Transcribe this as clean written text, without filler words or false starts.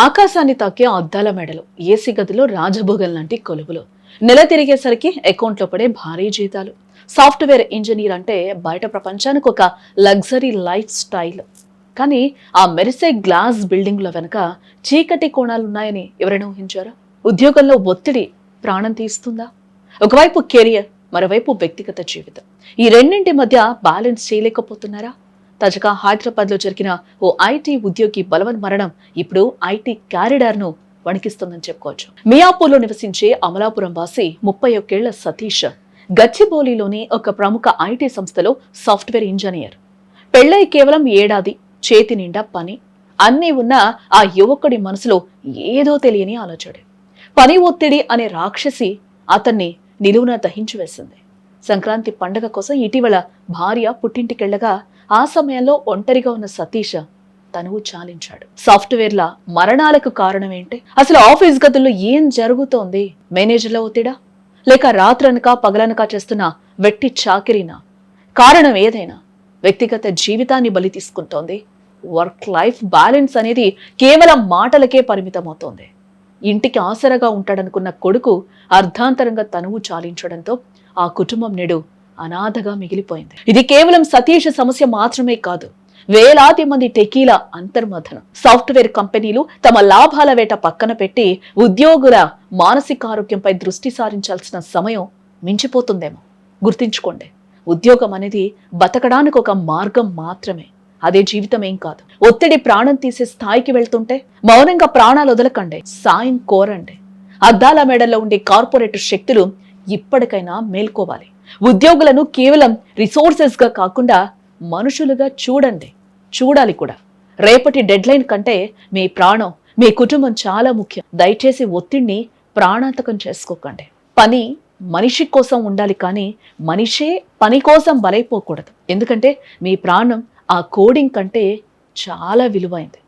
ఆకాశాన్ని తాకే అద్దాల మెడలు, ఏసీ గదిలో రాజభోగం లాంటి కొలువులు, నెల తిరిగేసరికి అకౌంట్లో పడే భారీ జీతాలు. సాఫ్ట్వేర్ ఇంజనీర్ అంటే బయట ప్రపంచానికి ఒక లగ్జరీ లైఫ్ స్టైల్. కానీ ఆ మెరిసే గ్లాస్ బిల్డింగ్ల వెనుక చీకటి కోణాలున్నాయని ఎవరైనా ఊహించారా? ఉద్యోగంలో ఒత్తిడి ప్రాణం తీస్తుందా? ఒకవైపు కెరియర్, మరోవైపు వ్యక్తిగత జీవితం. ఈ రెండింటి మధ్య బ్యాలెన్స్ చేయలేకపోతున్నారా? తాజాగా హైదరాబాద్ లో జరిగిన ఓ ఐటీ ఉద్యోగి బలవన్ మరణం ఇప్పుడు ఐటీ క్యారిడార్ ను వణికిస్తుందని చెప్పుకోవచ్చు. మియాపూర్లో నివసించే అమలాపురం వాసి 31 ఏళ్ల సతీష్ గచ్చిబౌలిలోని ఒక ప్రముఖ ఐటీ సంస్థలో సాఫ్ట్వేర్ ఇంజనీర్. పెళ్లై కేవలం ఏడాది, చేతి నిండా పని, అన్నీ ఉన్న ఆ యువకుడి మనసులో ఏదో తెలియని ఆలోచన. పని ఒత్తిడి అనే రాక్షసి అతన్ని నిలువున దహించి వేసింది. సంక్రాంతి పండగ కోసం ఇటీవల భార్య పుట్టింటికెళ్లగా ఆ సమయంలో ఒంటరిగా ఉన్న సతీష్ తనువు చాలించాడు. సాఫ్ట్వేర్ల మరణాలకు కారణం ఏంటి? అసలు ఆఫీస్ గదుల్లో ఏం జరుగుతోంది? మేనేజర్ల ఒత్తిడా, లేక రాత్రనక పగలనక చేస్తున్న వెట్టి చాకిరీనా? కారణం ఏదైనా వ్యక్తిగత జీవితాన్ని బలి తీసుకుంటోంది. వర్క్ లైఫ్ బ్యాలెన్స్ అనేది కేవలం మాటలకే పరిమితమవుతోంది. ఇంటికి ఆసరగా ఉంటాడనుకున్న కొడుకు అర్ధాంతరంగా తనువు చాలించడంతో ఆ కుటుంబం నేడు అనాథగా మిగిలిపోయింది. ఇది కేవలం సతీష్ సమస్య మాత్రమే కాదు, వేలాది మంది టెకీల అంతర్మథనం. సాఫ్ట్వేర్ కంపెనీలు తమ లాభాల వేట పక్కన పెట్టి ఉద్యోగుల మానసికారోగ్యంపై దృష్టి సారించాల్సిన సమయం మించిపోతుందేమో. గుర్తించుకోండి, ఉద్యోగం అనేది బతకడానికి ఒక మార్గం మాత్రమే, అదే జీవితం ఏం కాదు. ఒత్తిడి ప్రాణం తీసే స్థాయికి వెళ్తుంటే మౌనంగా ప్రాణాలు వదలకండి, సాయం కోరండి. అద్దాల మేడల్లో ఉండే కార్పొరేట్ శక్తులు ఇప్పటికైనా మేల్కోవాలి. ఉద్యోగులను కేవలం రిసోర్సెస్ గా కాకుండా మనుషులుగా చూడాలి కూడా. రేపటి డెడ్లైన్ కంటే మీ ప్రాణం, మీ కుటుంబం చాలా ముఖ్యం. దయచేసి ఒత్తిడిని ప్రాణాంతకం చేసుకోకండి. పని మనిషి కోసం ఉండాలి, కానీ మనిషే పని కోసం బలైపోకూడదు. ఎందుకంటే మీ ప్రాణం ఆ కోడింగ్ కంటే చాలా విలువైంది.